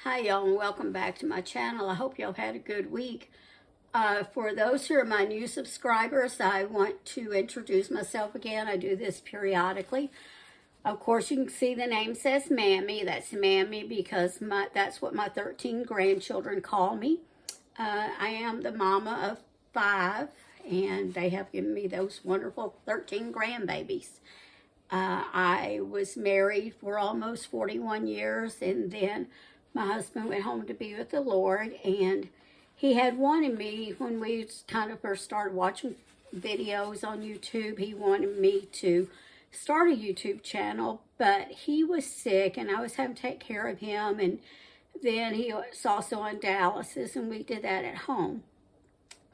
Hi y'all, and welcome back to my channel. I hope y'all had a good week. For those who are my new subscribers, I want to introduce myself again. I do this periodically. Of course, you can see the name says Mammy. That's Mammy because that's what my 13 grandchildren call me. I am the mama of 5, and they have given me those wonderful 13 grandbabies. I was married for almost 41 years, and then my husband went home to be with the Lord, and he had wanted me, when we kind of first started watching videos on YouTube, he wanted me to start a YouTube channel, but he was sick, and I was having to take care of him, and then he was also on dialysis, and we did that at home.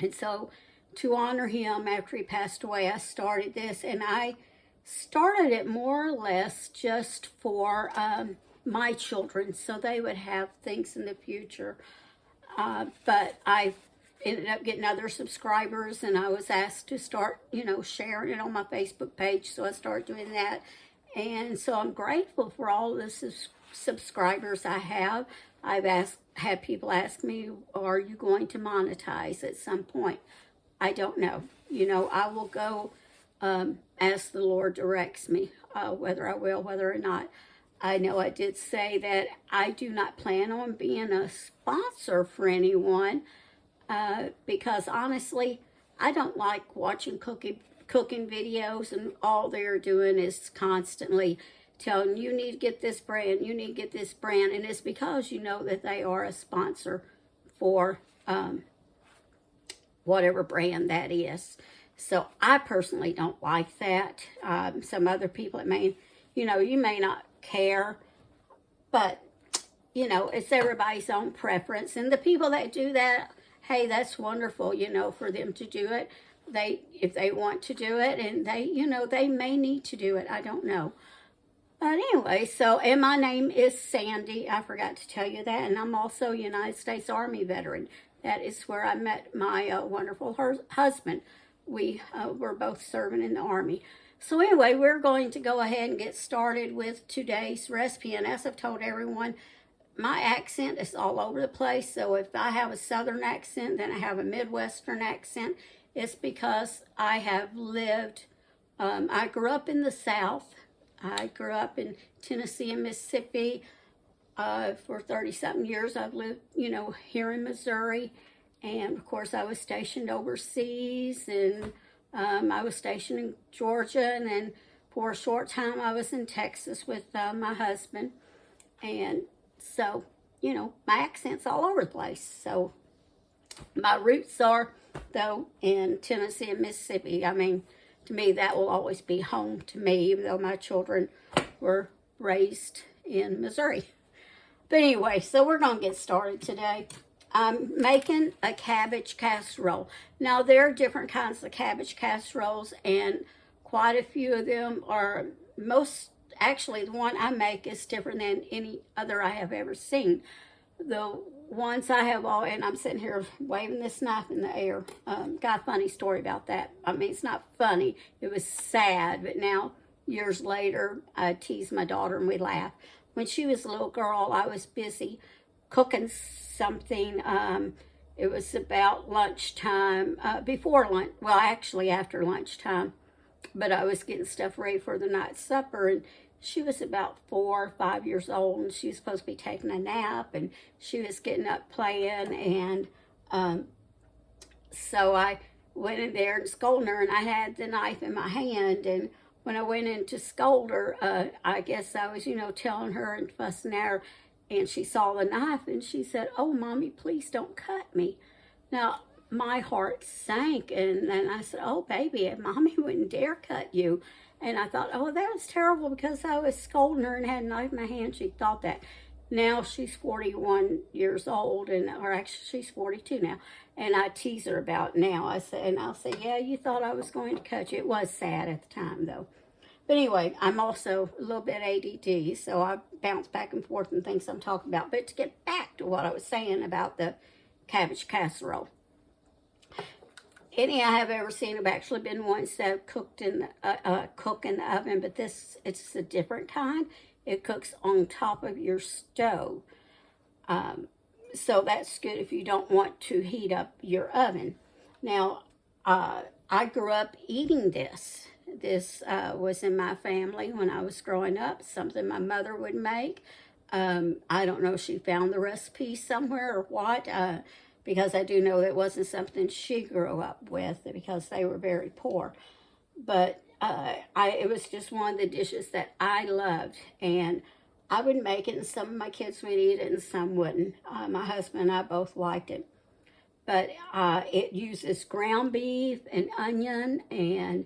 And so, to honor him after he passed away, I started this, and I started it more or less just for my children, so they would have things in the future. But I ended up getting other subscribers, and I was asked to start, sharing it on my Facebook page, so I started doing that. And so I'm grateful for all the subscribers I have. I've had people ask me, are you going to monetize at some point? I don't know. I will go as the Lord directs me, whether I will, whether or not. I know I did say that I do not plan on being a sponsor for anyone because honestly, I don't like watching cooking videos, and all they're doing is constantly telling you need to get this brand, you need to get this brand, and it's because you know that they are a sponsor for whatever brand that is. So I personally don't like that. Some other people, you may not care, but it's everybody's own preference, and the people that do that, hey, that's wonderful, for them to do it. If they want to do it, and they may need to do it, I don't know. But anyway, and my name is Sandy. I forgot to tell you that, and I'm also a United States Army veteran. That is where I met my wonderful husband. We were both serving in the Army. So anyway, we're going to go ahead and get started with today's recipe. And as I've told everyone, my accent is all over the place. So if I have a Southern accent, then I have a Midwestern accent. It's because I have lived, I grew up in the South. I grew up in Tennessee and Mississippi for 30-something years. I've lived, here in Missouri. And of course, I was stationed overseas, and I was stationed in Georgia, and then for a short time I was in Texas with my husband. And so, my accent's all over the place. So my roots are, though, in Tennessee and Mississippi. To me, that will always be home to me, even though my children were raised in Missouri. But anyway, so we're going to get started today. I'm making a cabbage casserole. Now, there are different kinds of cabbage casseroles, and quite a few of them are actually, the one I make is different than any other I have ever seen. The ones I have and I'm sitting here waving this knife in the air. Got a funny story about that. It's not funny. It was sad, but now, years later, I tease my daughter and we laugh. When she was a little girl, I was busy cooking something. It was about lunchtime, before lunch, well, actually after lunchtime, but I was getting stuff ready for the night supper, and she was about 4 or 5 years old, and she was supposed to be taking a nap, and she was getting up playing, and so I went in there and scolded her, and I had the knife in my hand, and when I went in to scold her, I guess I was, telling her and fussing at her, and she saw the knife, and she said, "Oh, Mommy, please don't cut me." Now, my heart sank, and then I said, "Oh, baby, Mommy wouldn't dare cut you." And I thought, oh, that was terrible because I was scolding her and had a knife in my hand. She thought that. Now she's 41 years old, or actually she's 42 now, and I tease her about it now. I'll say, yeah, you thought I was going to cut you. It was sad at the time, though. But anyway, I'm also a little bit ADD, so I bounce back and forth and things I'm talking about. But to get back to what I was saying about the cabbage casserole. Any I have ever seen have actually been ones that have cooked in the oven, but it's a different kind. It cooks on top of your stove. So that's good if you don't want to heat up your oven. Now, I grew up eating this. This was in my family when I was growing up, something my mother would make. I don't know if she found the recipe somewhere or what, because I do know it wasn't something she grew up with because they were very poor. But it was just one of the dishes that I loved, and I would make it, and some of my kids would eat it and some wouldn't. My husband and I both liked it. But it uses ground beef and onion and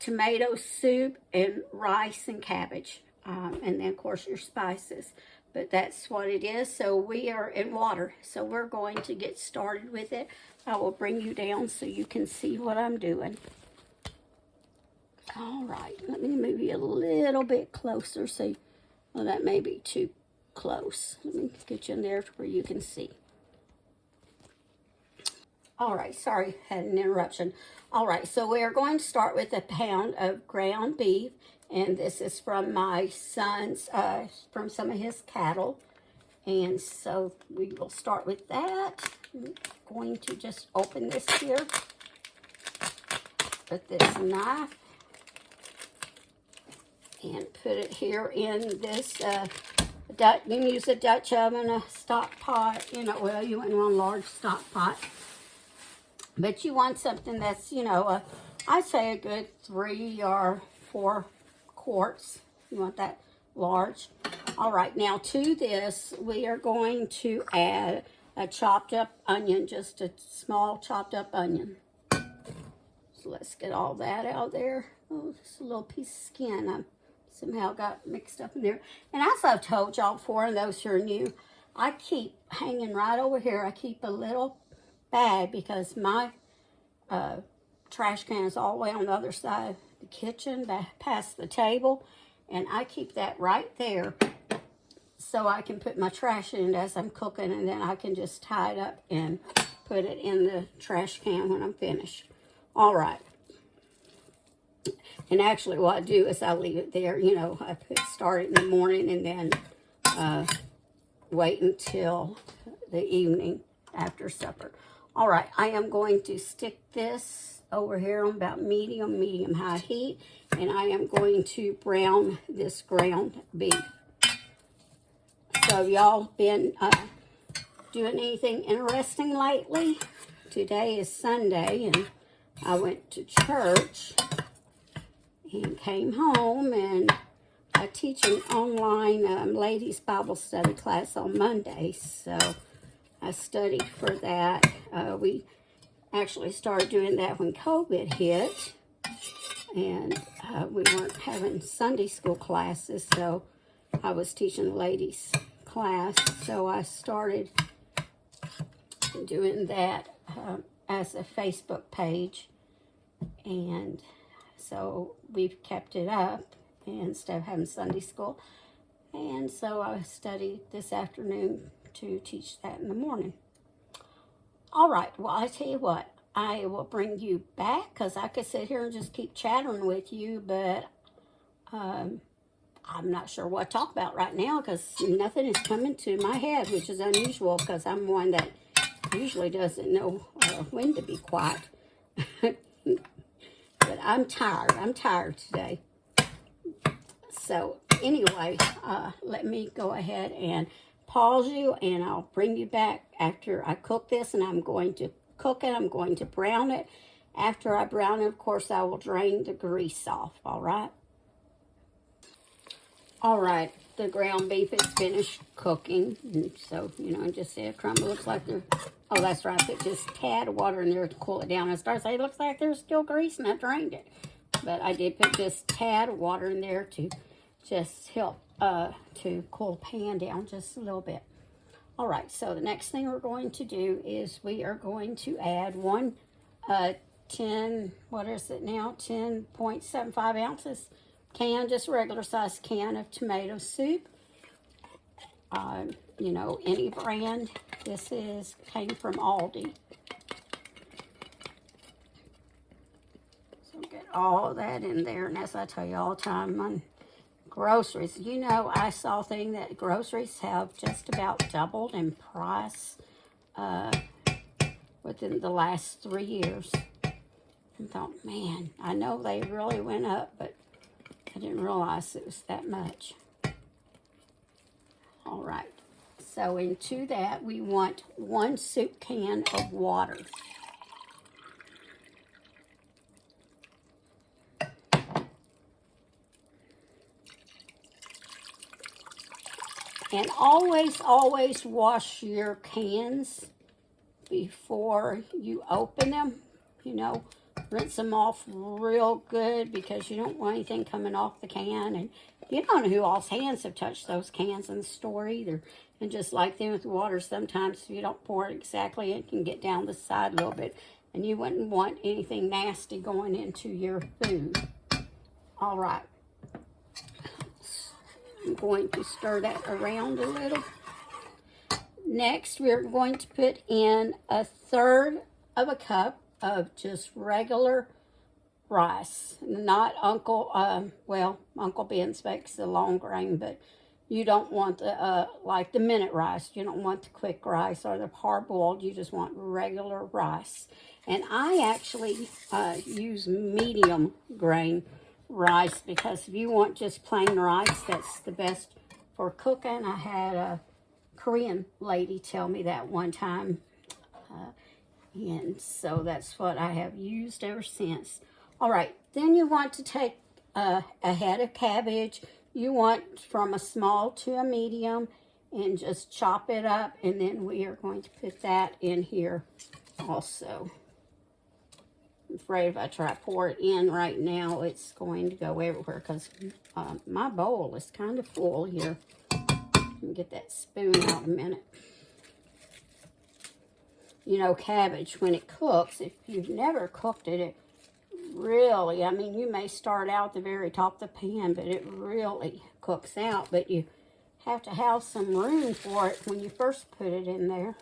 tomato soup and rice and cabbage. And then, of course, your spices. But that's what it is. So we are in water. So we're going to get started with it. I will bring you down so you can see what I'm doing. All right. Let me move you a little bit closer. So, well, that may be too close. Let me get you in there where you can see. All right, sorry, had an interruption. All right, so we are going to start with a pound of ground beef, and this is from my son's, from some of his cattle. And so we will start with that. I'm going to just open this here with this knife and put it here in this, you can use a Dutch oven, a stock pot, you know, well, you wouldn't want a large stock pot. But you want something that's, you know, I'd say a good 3 or 4 quarts. You want that large. All right, now to this, we are going to add a chopped up onion, just a small chopped up onion. So let's get all that out there. Oh, just a little piece of skin I somehow got mixed up in there. And as I've told y'all before, and those who are new, I keep hanging right over here. I keep a little bag because my trash can is all the way on the other side of the kitchen, past the table, and I keep that right there so I can put my trash in as I'm cooking, and then I can just tie it up and put it in the trash can when I'm finished. All right. And actually what I do is I leave it there, you know, I start it in the morning and then wait until the evening after supper. All right, I am going to stick this over here on about medium high heat, and I am going to brown this ground beef. So y'all been doing anything interesting lately? Today is Sunday, and I went to church and came home, and I teach an online ladies Bible study class on Mondays, so I studied for that. We actually started doing that when COVID hit, and we weren't having Sunday school classes, so I was teaching the ladies class. So I started doing that as a Facebook page, and so we've kept it up instead of having Sunday school. And so I studied this afternoon to teach that in the morning. All right, well, I tell you what, I will bring you back because I could sit here and just keep chattering with you, but I'm not sure what to talk about right now because nothing is coming to my head, which is unusual because I'm one that usually doesn't know when to be quiet. But I'm tired today. So anyway, let me go ahead and pause you, and I'll bring you back after I cook this, and I'm going to cook it. I'm going to brown it. After I brown it, of course, I will drain the grease off, all right? All right, the ground beef is finished cooking, and so, you know, just see a crumb. It looks like there's, oh, that's right, I put just a tad of water in there to cool it down. I started saying, it looks like there's still grease, and I drained it. But I did put just a tad of water in there to just help to cool the pan down just a little bit. All right, so the next thing we're going to do is we are going to add 10.75 ounces can, just a regular size can of tomato soup. You know, any brand. This came from Aldi. So get all that in there, and as I tell you all the time, groceries. You know, I saw a thing that groceries have just about doubled in price within the last 3 years. I thought, man, I know they really went up, but I didn't realize it was that much. All right, so into that we want 1 soup can of water. And always, always wash your cans before you open them. You know, rinse them off real good because you don't want anything coming off the can. And you don't know who all's hands have touched those cans in the store either. And just like them with water, sometimes if you don't pour it exactly, it can get down the side a little bit. And you wouldn't want anything nasty going into your food. All right. I'm going to stir that around a little. Next, we're going to put in 1/3 of a cup of just regular rice. Not Uncle Ben's makes the long grain, but you don't want the, like the minute rice. You don't want the quick rice or the hard-boiled. You just want regular rice. And I actually use medium grain rice because if you want just plain rice, that's the best for cooking. I had a Korean lady tell me that one time, and so that's what I have used ever since. All right, then you want to take a head of cabbage. You want from a small to a medium and just chop it up, and then we are going to put that in here also. I'm afraid if I try to pour it in right now, it's going to go everywhere because my bowl is kind of full here. Let me get that spoon out a minute. You know, cabbage, when it cooks, if you've never cooked it, it really, I mean, you may start out at the very top of the pan, but it really cooks out. But you have to have some room for it when you first put it in there.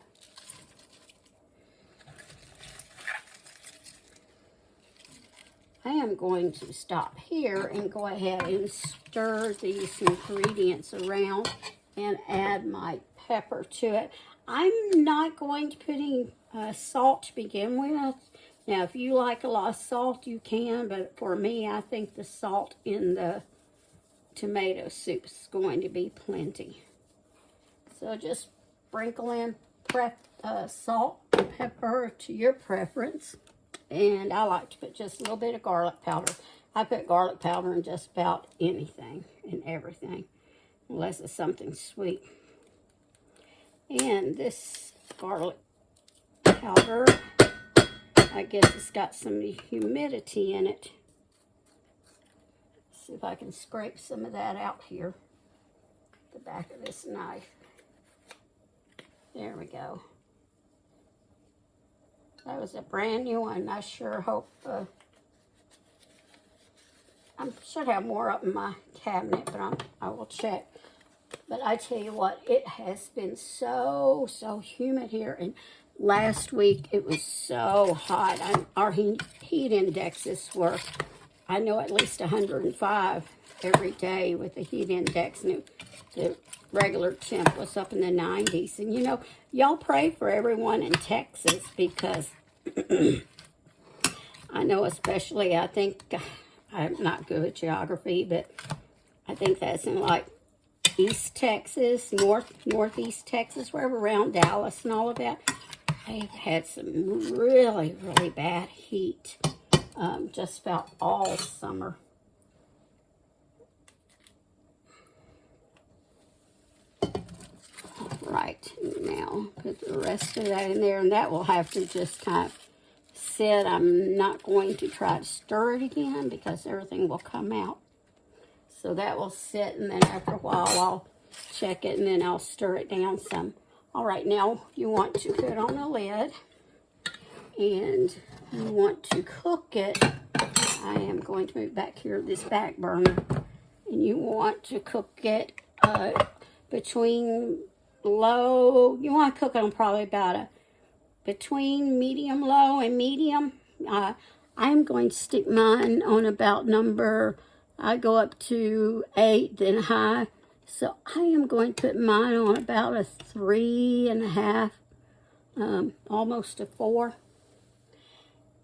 I am going to stop here and go ahead and stir these ingredients around and add my pepper to it. I'm not going to put any salt to begin with. Now, if you like a lot of salt, you can, but for me, I think the salt in the tomato soup is going to be plenty. So just sprinkle in salt and pepper to your preference. And I like to put just a little bit of garlic powder. I put garlic powder in just about anything and everything, unless it's something sweet. And this garlic powder, I guess it's got some humidity in it. Let's see if I can scrape some of that out here. The back of this knife. There we go. That was a brand new one. I sure hope, I should have more up in my cabinet, but I will check. But I tell you what, it has been so humid here. And last week, it was so hot. Our heat indexes were, I know, at least 105 every day with the heat index. And the regular temp was up in the 90s. And, you know, y'all pray for everyone in Texas because I know especially, I think, I'm not good at geography, but I think that's in like East Texas, Northeast Texas, wherever around Dallas and all of that. They've had some really bad heat just about all summer. Right, now put the rest of that in there, and that will have to just kind of sit. I'm not going to try to stir it again because everything will come out. So that will sit, and then after a while I'll check it, and then I'll stir it down some. All right, now you want to put on the lid, and you want to cook it. I am going to move back here to this back burner, and you want to cook it between low. You want to cook it on probably about between medium low and medium. I'm going to stick mine on about number I go up to 8, then high. So I am going to put mine on about a 3.5, almost a 4.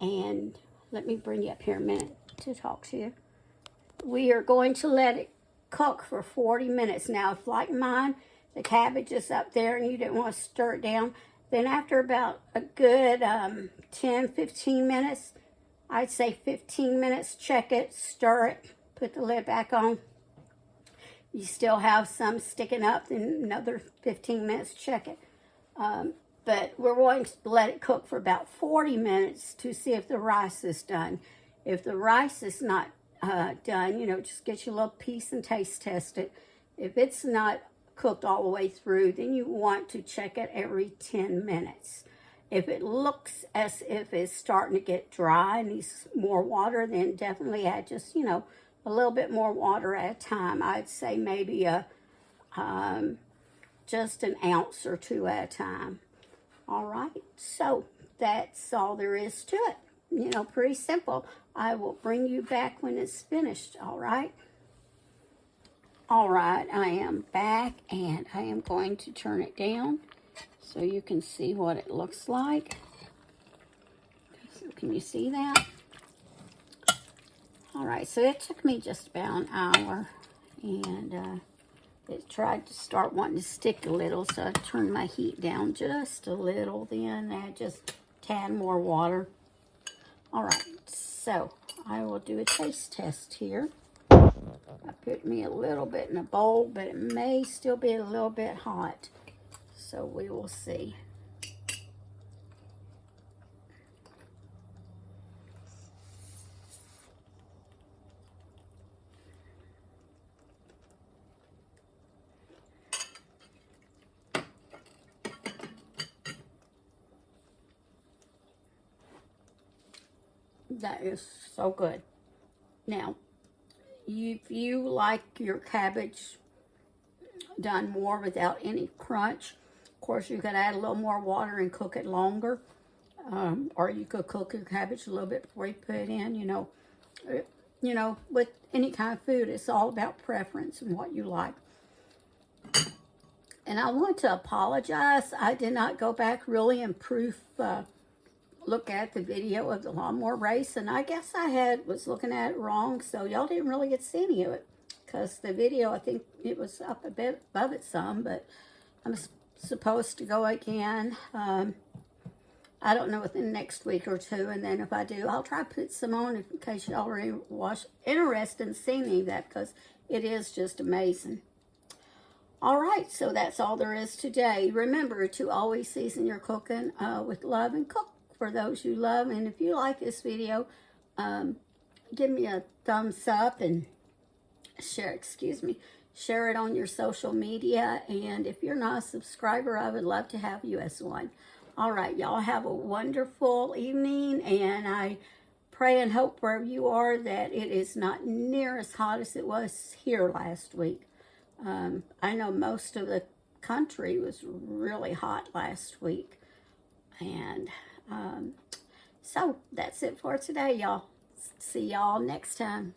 And let me bring you up here a minute to talk to you. We are going to let it cook for 40 minutes. Now, if like mine, the cabbage is up there and you didn't want to stir it down, then after about a good 10, 15 minutes, I'd say 15 minutes, check it, stir it, put the lid back on. You still have some sticking up, then another 15 minutes, check it. But we're going to let it cook for about 40 minutes to see if the rice is done. If the rice is not done, you know, just get your little piece and taste test it. If it's not cooked all the way through, then you want to check it every 10 minutes. If it looks as if it's starting to get dry and needs more water, then definitely add just, you know, a little bit more water at a time. I'd say maybe just an ounce or 2 at a time. All right, so that's all there is to it. You know, pretty simple. I will bring you back when it's finished, all right? All right, I am back, and I am going to turn it down so you can see what it looks like. So can you see that? All right, so it took me just about an hour, and it tried to start wanting to stick a little, so I turned my heat down just a little, then add just a tad more water. All right, so I will do a taste test here. I put me a little bit in a bowl, but it may still be a little bit hot, so we will see. That is so good. Now, if you like your cabbage done more without any crunch, of course you could add a little more water and cook it longer. Or you could cook your cabbage a little bit before you put it in. You know, with any kind of food, it's all about preference and what you like. And I want to apologize. I did not go back really and look at the video of the lawnmower race, and I guess I was looking at it wrong, so y'all didn't really get to see any of it, because the video, I think it was up a bit above it some, but I'm supposed to go again. I don't know, within the next week or 2, and then if I do, I'll try to put some on in case y'all are interested in seeing any of that, because it is just amazing. All right, so that's all there is today. Remember to always season your cooking with love, and cook for those you love. And if you like this video, give me a thumbs up and share it on your social media. And if you're not a subscriber, I would love to have you as one. All right, y'all have a wonderful evening, and I pray and hope wherever you are that it is not near as hot as it was here last week. I know most of the country was really hot last week. And so that's it for today, y'all. See y'all next time.